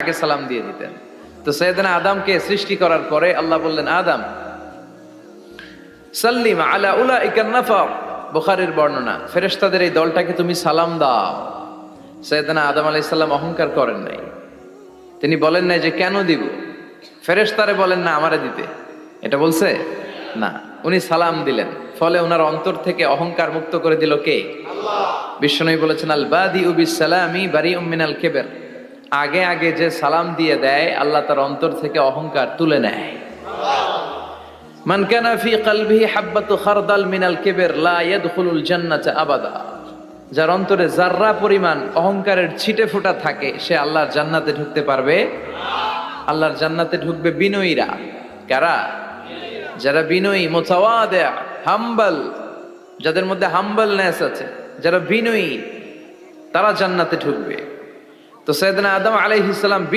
আগে সালাম দিয়ে দিতেন। তো সাইয়েদনা আদমকে সৃষ্টি করার পরে আল্লাহ বললেন, আদম সাল্লিম আলা উলাইকান নাফার, বুখারীর বর্ণনা, ফেরেশতাদের এই দলটাকে তুমি সালাম দাও। সাইয়েদনা আদম আলাইহিস সালাম অহংকার করেন নাই, তিনি বলেন নাই যে কেন দিব, ফেরেশতারে বলেন না আমারে দিতে, এটা বলছে না, উনি সালাম দিলেন। ফলে ওনার অন্তর থেকে অহংকার মুক্ত করে দিল কে? আল্লাহ। বিশ্বনবী বলেছেন, আল বাদিউ বিস সালামি বারিউম মিনাল কিবর, আগে আগে যে সালাম দিয়ে দেয় আল্লাহ তার অন্তর থেকে অহংকার তুলে নেয়। মান কানা ফি কলবিহি হাব্বাতু খারদাল মিনাল কিবর লা ইয়াদখুলুল জান্নাতা আবাদা, যার অন্তরে যাররা পরিমাণ অহংকারের ছিটে ফোঁটা থাকে সে আল্লাহর জান্নাতে ঢুকতে পারবে না। আল্লাহর জান্নাতে ঢুকবে বিনয়ীরা। কারা? যারা বিনয়ী, মুতাওয়াদি, হাম্বল, যাদের মধ্যে হাম্বলনেস আছে, যারা বিনয়ী, তারা জান্নাতে ঢুকবে। তো সাইয়েদনা আদম আলাইহিস সালাম